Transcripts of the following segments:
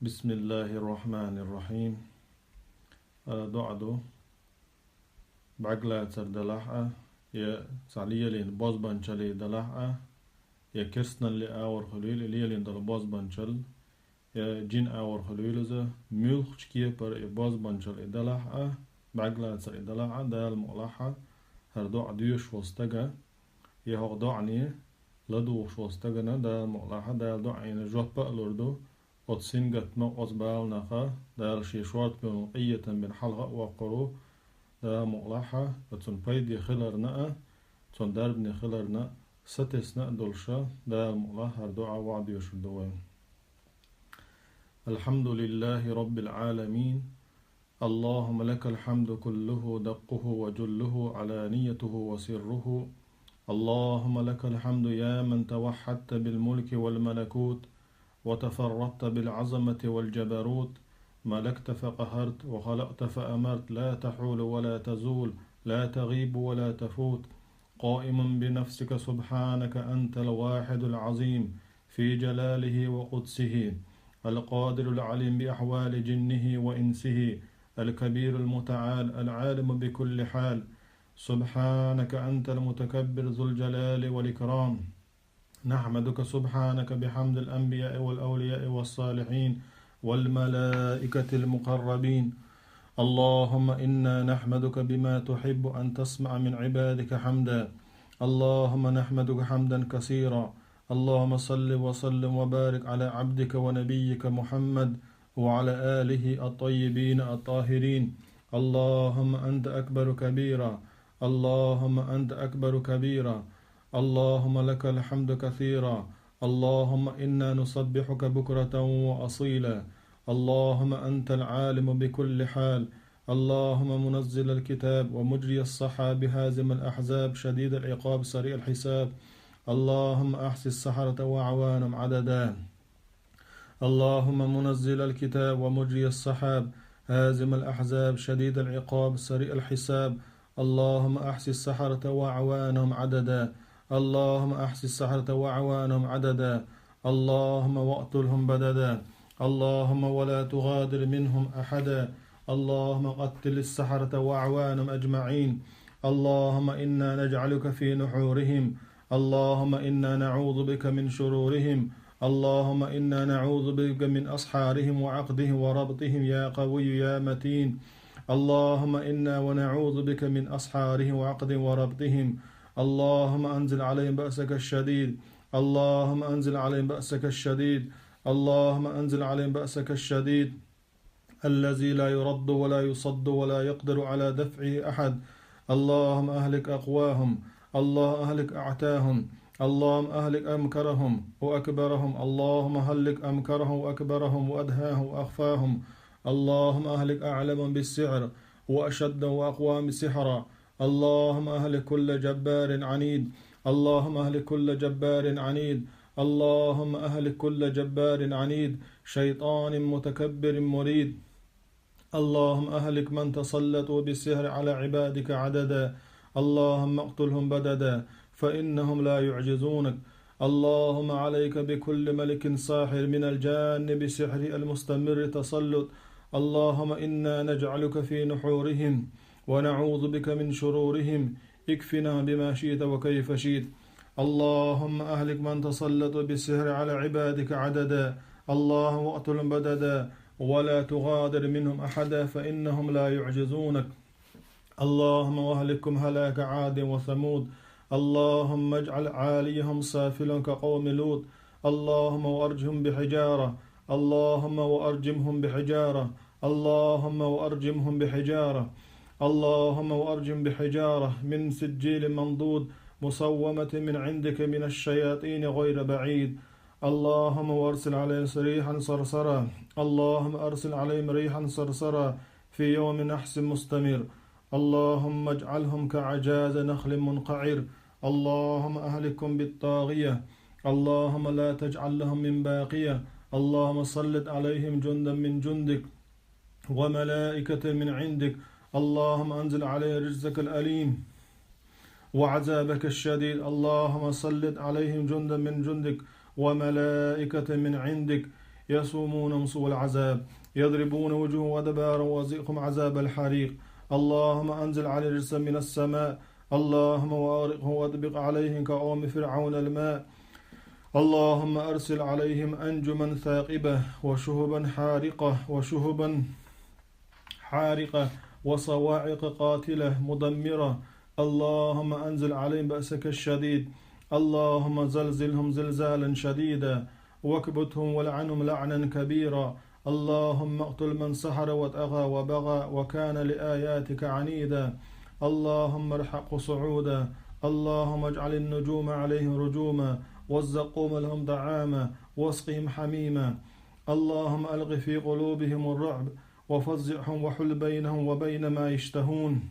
بسم الله الرحمن الرحيم. دعدو بعقلات سر دلحة يا سعلية لين باز بانشلي دلحة يا كرسنا اللي آور خليل اللي لين دل باز بانشل يا جين آور خليل ذا ملخ كيه بر باز بانشل دلحة بعقلات سر دلحة دال مؤلحة هر دعديش وستجا يهو دعني لدوش وستجنا دال مؤلحة دال دعين جواب الأردو وتسنجت نقص بالنخا دال شيشوات بنوعية بين حلقة وقرو دا مؤلحة وتن بيدي خلرنا تن دربني خلرنا ستسنا دولشا دا المؤلحة دعا وعد يشدوين. الحمد لله رب العالمين. اللهم لك الحمد كله دقه وجله علانيته وسره. اللهم لك الحمد يا من توحدت بالملك والملكوت وتفردت بالعظمة والجبروت. ملكت فقهرت وخلقت فأمرت لا تحول ولا تزول لا تغيب ولا تفوت. قائم بنفسك سبحانك أنت الواحد العظيم في جلاله وقدسه القادر العليم بأحوال جنه وإنسه الكبير المتعال العالم بكل حال. سبحانك أنت المتكبر ذو الجلال والإكرام. نحمدك سبحانك بحمد الأنبياء والأولياء والصالحين والملائكة المقربين. اللهم إنا نحمدك بما تحب أن تسمع من عبادك حمدا. اللهم نحمدك حمدا كثيرا. اللهم صل وسلم وبارك على عبدك ونبيك محمد وعلى آله الطيبين الطاهرين. اللهم أنت أكبر كبيرا. اللهم أنت أكبر كبيرا. اللهم لك الحمد كثيرا. اللهم إنا نسبحك بكرة وأصيلا. اللهم أنت العالم بكل حال. اللهم منزل الكتاب ومجري السحاب هازم الأحزاب شديد العقاب سريع الحساب. اللهم أحصي السحرة وأعوانهم عددا. اللهم منزل الكتاب ومجري السحاب هازم الأحزاب شديد العقاب سريع الحساب. اللهم أحصي السحرة وأعوانهم عددا. اللهم أحصي السحرة وأعوانهم عددا. اللهم واقتلهم بددا. اللهم ولا تغادر منهم أحدا. اللهم قتل السحرة وأعوانهم أجمعين. اللهم إنا نجعلك في نحورهم. اللهم إنا نعوذ بك من شرورهم. اللهم إنا نعوذ بك من أسحارهم وعقدهم وربطهم يا قوي يا متين. اللهم إنا ونعوذ بك من أسحارهم وعقدهم وربطهم. اللهم أنزل عليهم بأسك الشديد. اللهم أنزل عليهم بأسك الشديد. اللهم أنزل عليهم بأسك الشديد الذي لا يرد ولا يصد ولا يقدر على دفعه أحد. اللهم أهلك أقواهم. الله أهلك أعتاهم. اللهم أهلك أمكرهم وأكبرهم. اللهم هلك أمكرهم وأكبرهم وأدهاهم وأخفاهم. اللهم أهلك أعلم بالسحر وأشد وأقوام سحرا. اللهم أهلك كل جبار عنيد. اللهم أهلك كل جبار عنيد. اللهم أهلك كل جبار عنيد شيطان متكبر مريد. اللهم أهلك من تسلطوا بالسحر على عبادك عددا. اللهم اقتلهم بددا فإنهم لا يعجزونك. اللهم عليك بكل ملك ساحر من الجان بسحر المستمر تسلط. اللهم إنا نجعلك في نحورهم ونعوذ بك من شرورهم. اكفنا بما شئت وكيف شئت. اللهم أهلك من تسلط بالسحر على عبادك عددا. اللهم اقتلهم بددا ولا تغادر منهم أحدا فإنهم لا يعجزونك. اللهم واهلكهم هلاك عاد وثمود. اللهم اجعل عاليهم سافلا كقوم لوط. اللهم وأرجهم بحجارة. اللهم وأرجمهم بحجارة. اللهم وأرجمهم بحجارة. اللهم وأرجم بحجارة من سجيل منضود مسومة من عندك من الشياطين غير بعيد. اللهم وارسل عليهم ريحا صرصرا. اللهم أرسل عليهم ريحا صرصرا في يوم نحس مستمر. اللهم اجعلهم كعجاز نخل منقعر. اللهم أهلكهم بالطاغية. اللهم لا تجعل لهم من باقية. اللهم سلط عليهم جندا من جندك وملائكة من عندك. اللهم أنزل عليهم رجزك الأليم وعذابك الشديد. اللهم سلط عليهم جندا من جندك وملائكة من عندك يسومونهم سوء العذاب يضربون وجوه ودبارا وذيقهم عذاب الحريق. اللهم أنزل عليه رجسا من السماء. اللهم وأغرقه وأطبق عليهم كقوم فرعون الماء. اللهم أرسل عليهم أنجما ثاقبة وشهبا حارقة وصواعق قاتلة مدمرة. اللهم أنزل عليهم بأسك الشديد. اللهم زلزلهم زلزالا شديدا واكبتهم ولعنهم لعنا كبيرا. اللهم اقتل من سحر وطغى وبغى وكان لآياتك عنيدا. اللهم ارحق صعودا. اللهم اجعل النجوم عليهم رجوما والزقوم لهم طعاما واسقهم حميما. اللهم ألغ في قلوبهم الرعب وفزعهم وحل بينهم وبين ما يشتهون.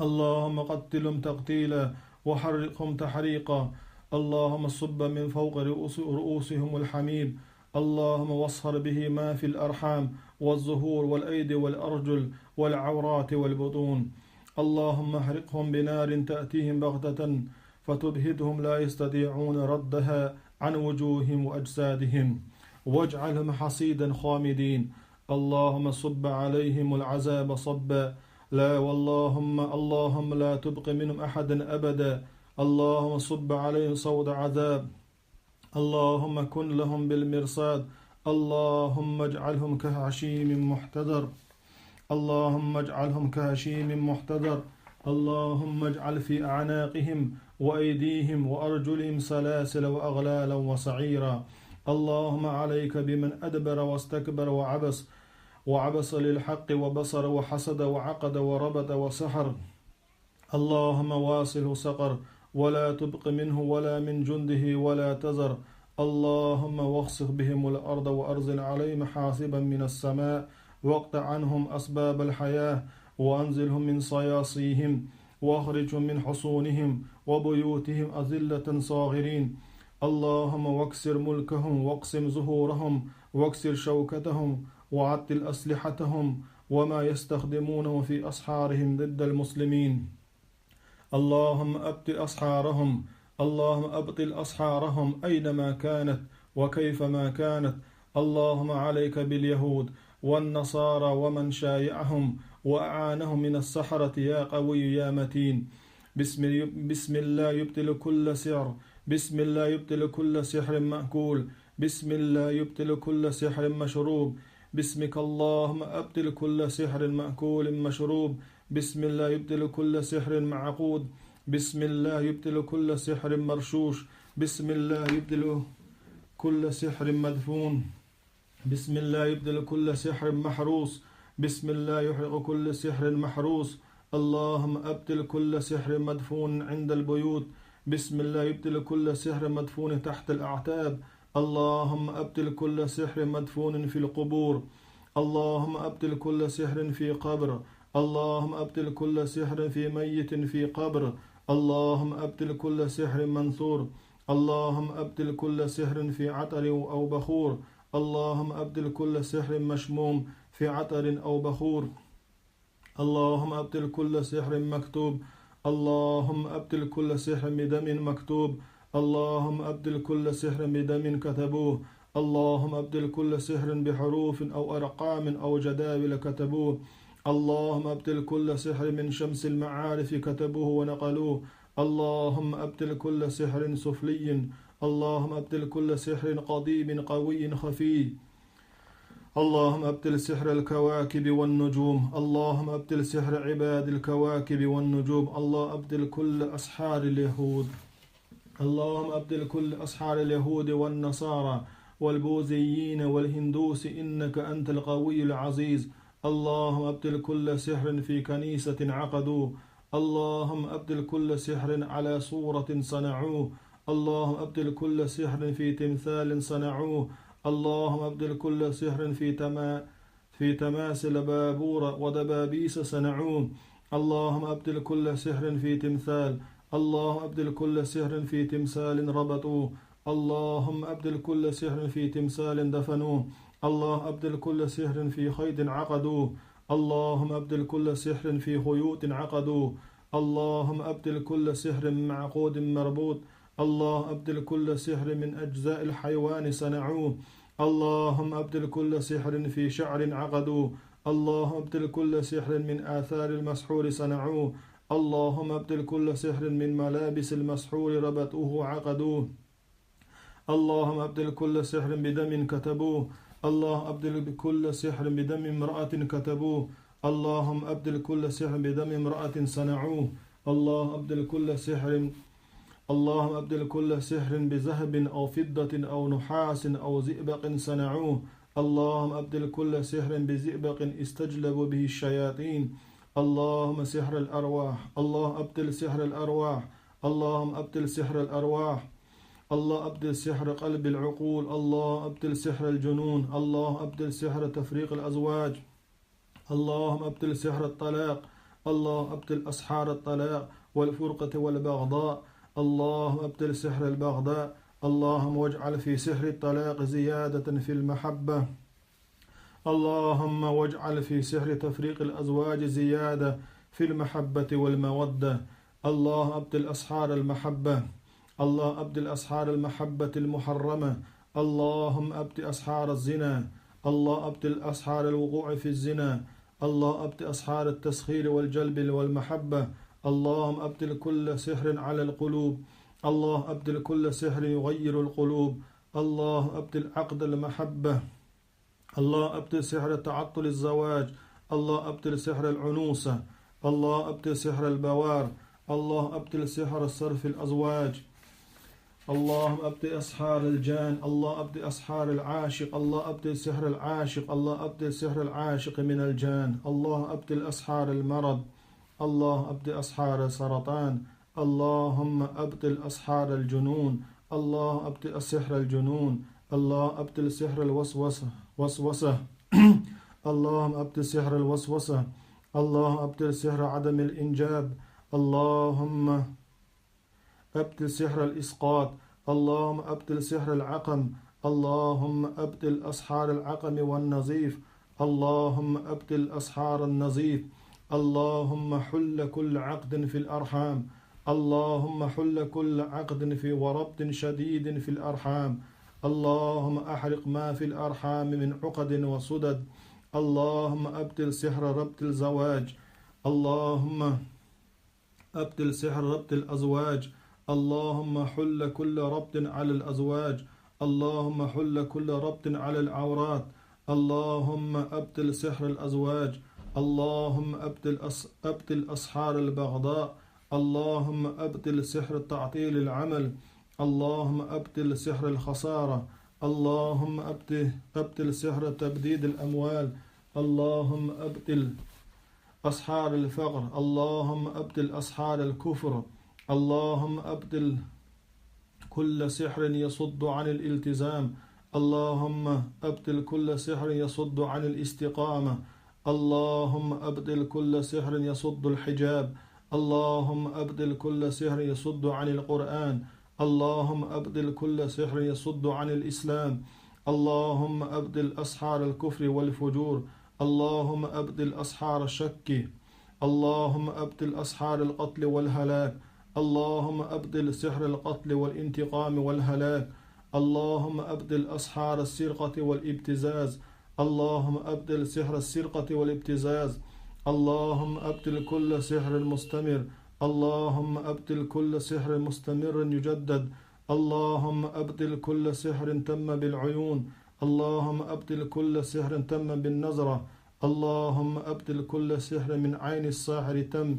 اللهم قتلهم تقتيلا وحرقهم تحريقا. اللهم صب من فوق رؤوسهم الحميم. اللهم واصهر به ما في الأرحام والظهور والأيدي والأرجل والعورات والبطون. اللهم احرقهم بنار تأتيهم بغتة فتبهدهم لا يستطيعون ردها عن وجوههم وأجسادهم واجعلهم حصيدا خامدين. اللهم صب عليهم العذاب صبا لا اللهم لا تبق منهم أحدا أبدا. اللهم صب عليهم صوت عذاب. اللهم كن لهم بالمرصاد. اللهم اجعلهم كهشيم محتضر. اللهم اجعلهم كهشيم محتضر. اللهم اجعل في أعناقهم وأيديهم وأرجلهم سلاسل وأغلالا وسعيرا. اللهم عليك بمن أدبر واستكبر وعبس للحق وبصر وحسد وعقد وربط وسحر. اللهم واصله سقر ولا تبق منه ولا من جنده ولا تزر. اللهم واخسف بهم الأرض وأرزل عليهم حاسبا من السماء واقطع عنهم أسباب الحياة وأنزلهم من صياصيهم واخرجهم من حصونهم وبيوتهم أذلة صاغرين. اللهم واكسر ملكهم واقسم زهورهم واكسر شوكتهم وعطل أسلحتهم وما يستخدمونه في أسحارهم ضد المسلمين. اللهم أبطل أسحارهم أينما كانت وكيفما كانت. اللهم عليك باليهود والنصارى ومن شايعهم وأعانهم من السحرة يا قوي يا متين. بسم الله يبطل كل سحر. بسم الله يبطل كل سحر مأكول. بسم الله يبطل كل سحر مشروب. بسمك اللهم أبطل كل سحر مأكول مشروب. بسم الله يبطل كل سحر معقود. بسم الله يبطل كل سحر مرشوش. بسم الله يبطل كل سحر مدفون. بسم الله يبطل كل سحر محروس. بسم الله يحرق كل سحر محروس. اللهم أبطل كل سحر مدفون عند البيوت. بسم الله يبطل كل سحر مدفون تحت الأعتاب. اللهم أبطل كل سحر مدفون في القبور. اللهم أبطل كل سحر في قبر. اللهم أبطل كل سحر في ميت في قبر. اللهم أبطل كل سحر منثور. اللهم أبطل كل سحر في عطر أو بخور. اللهم أبطل كل سحر مشموم في عطر أو بخور. اللهم أبطل كل سحر مكتوب. اللهم أبطل كل سحر بدم مكتوب. اللهم أبطل كل سحر بدم كتبوه. اللهم أبطل كل سحر بحروف أو أرقام أو جداول كتبوه. اللهم أبطل كل سحر من شمس المعارف كتبوه ونقلوه. اللهم أبطل كل سحر سفلي. اللهم أبطل كل سحر قضيب قوي خفي. اللهم أبطل سحر الكواكب والنجوم. اللهم أبطل سحر عباد الكواكب والنجوم. الله أبطل كل أسحار اليهود. اللهم أبطل كل أسحار اليهود والنصارى والبوذيين والهندوس إنك أنت القوي العزيز. اللهم أبطل كل سحر في كنيسة عقدوه. اللهم أبطل كل سحر على صورة صنعوه. اللهم أبطل كل سحر في تمثال صنعوه. اللهم أبطل كل سحر في تماثل بابور ودبابيس صنعوه. اللهم أبطل كل سحر في تمثال. اللهم أبطل كل سحر في تمثال ربطوه. اللهم أبطل كل سحر في تمثال دفنوه. اللهم أبطل كل سحر في خيط عقدوه. اللهم أبطل كل سحر في خيوط عقدوه. اللهم أبطل كل سحر معقود مربوط. اللهم أبطل كل سحر من أجزاء الحيوان صنعوه. اللهم أبدل كل سحر في شعر عقدوه. اللهم أبدل كل سحر من آثار المسحور صنعوه. اللهم أبدل كل سحر من ملابس المسحور ربطوه عقدوه. اللهم أبدل كل سحر بدم كتبوه. الله أبدل بكل سحر بدم امرأة كتبوه. اللهم أبدل كل سحر بدم امرأة صنعوه. الله أبدل كل سحر اللهم أبدل كل سحر بذهب أو فضة أو نحاس أو زئبق صنعوه. اللهم أبدل كل سحر بزئبق استجلب به الشياطين. اللهم سحر الأرواح. الله أبدل سحر الأرواح. اللهم أبدل سحر الأرواح. الله أبدل سحر قلب العقول. الله أبدل سحر الجنون. الله أبدل سحر تفريق الأزواج. اللهم أبدل سحر الطلاق. الله أبدل أسحار الطلاق والفرقة والبغضاء. اللهم أبدل سحر البغضاء. اللهم واجعل في سحر الطلاق زيادة في المحبة. اللهم واجعل في سحر تفريق الأزواج زيادة في المحبة والمودة. الله أبدل أسحار المحبة. الله أبدل أسحار المحبة المحرمة. اللهم أبدل أسحار الزنا. الله أبدل أسحار الوقوع في الزنا. الله أبدل أسحار التسخير والجلب والمحبة. اللهم أبدل كل سحر على القلوب. الله أبدل كل سحر يغير القلوب. الله أبدل عقد المحبة. الله أبدل سحر تعطل الزواج. الله أبدل سحر العنوسة. الله أبدل سحر البوار. الله أبدل سحر صرف الأزواج. اللهم أبدل أسحار الجان. الله أبدل أسحار العاشق. الله أبدل سحر العاشق. الله أبدل سحر العاشق من الجان. الله أبدل أسحار المرض. الله أبدل أسحار السرطان. اللهم أبدل أسحار الجنون. الله أبدل سحر الجنون. الله أبدل سحر الوسوسة. اللهم أبدل سحر الوسوسة. الله أبدل سحر عدم الإنجاب. اللهم أبدل سحر الإسقاط. اللهم أبدل سحر العقم. اللهم أبدل أسحار العقم والنظيف. اللهم أبدل أسحار النظيف. اللهم حل كل عقد في الأرحام. اللهم حل كل عقد في وربط شديد في الأرحام. اللهم أحرق ما في الأرحام من عقد وصدد. اللهم أبدل سحر ربط الزواج. اللهم أبدل سحر ربط الأزواج. اللهم حل كل ربط على الأزواج. اللهم حل كل ربط على العورات. اللهم أبدل سحر الأزواج. اللهم أبدل أسحار البغضاء. اللهم أبدل سحر تعطيل العمل. اللهم أبدل سحر الخسارة. اللهم أبدل سحر تبديد الأموال. اللهم أبدل أسحار الفقر. اللهم أبدل أسحار الكفر. اللهم أبدل كل سحر يصد عن الالتزام. اللهم أبدل كل سحر يصد عن الاستقامة. اللهم أبدل كل سحر يصد الحجاب. اللهم أبدل كل سحر يصد عن القرآن. اللهم أبدل كل سحر يصد عن الإسلام. اللهم أبدل أسحار الكفر والفجور. اللهم أبدل أسحار الشك. اللهم أبدل أسحار القتل والهلاك. اللهم أبدل سحر القتل والانتقام والهلاك. اللهم أبدل أسحار السرقة والابتزاز. اللهم أبدل سحر السرقة والابتزاز. اللهم أبدل كل سحر مستمر. اللهم أبدل كل سحر مستمر يجدد. اللهم أبدل كل سحر تم بالعيون. اللهم أبدل كل سحر تم بالنظرة. اللهم أبدل كل سحر من عين الساحر تم.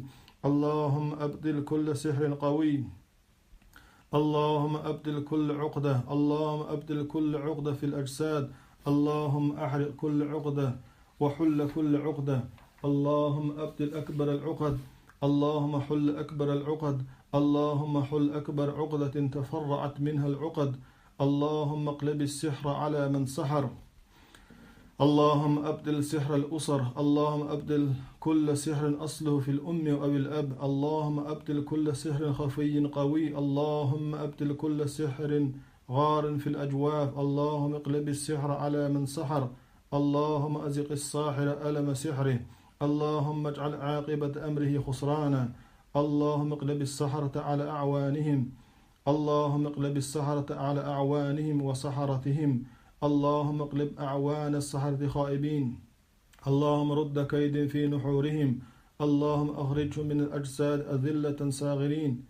اللهم أبدل كل سحر قوي. اللهم أبدل كل عقدة. اللهم أبدل كل عقدة في الأجساد. اللهم أحرق كل عقدة وحل كل عقدة. اللهم أبدل أكبر العقد. اللهم حل أكبر العقد. اللهم حل أكبر عقدة تفرعت منها العقد. اللهم اقلب السحر على من سحر. اللهم أبدل سحر الأسر. اللهم أبدل كل سحر أصله في الأم أو الأب. اللهم أبدل كل سحر خفي قوي. اللهم أبدل كل سحر غار في الأجواف. اللهم اقلب السحر على من سحر. اللهم أزق الساحر ألم سحره. اللهم اجعل عاقبة أمره خسرانا. اللهم اقلب السحرة على أعوانهم. اللهم اقلب السحرة على أعوانهم وسحرتهم. اللهم اقلب أعوان السحرة خائبين، اللهم رد كيد في نحورهم، اللهم أخرجهم من الأجساد أذلة صاغرين.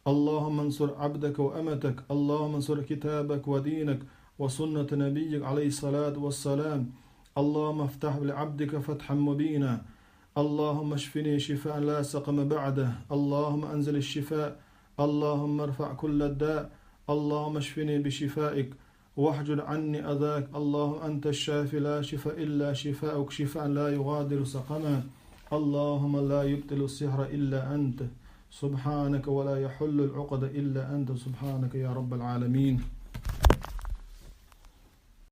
اللهم انصر عبدك وأمتك، اللهم انصر كتابك ودينك وسنة نبيك عليه الصلاة والسلام. اللهم افتح لعبدك فتحا مبينا، اللهم اشفني شفاء لا سقم بعده، اللهم أنزل الشفاء، اللهم ارفع كل الداء، اللهم اشفني بشفائك واحجر عني أذاك، اللهم أنت الشافي لا شفاء إلا شفاءك، شفاء لا يغادر سقما. اللهم لا يبطل السحر إلا أنت سبحانك، ولا يحل العقد إلا أنت سبحانك يا رب العالمين.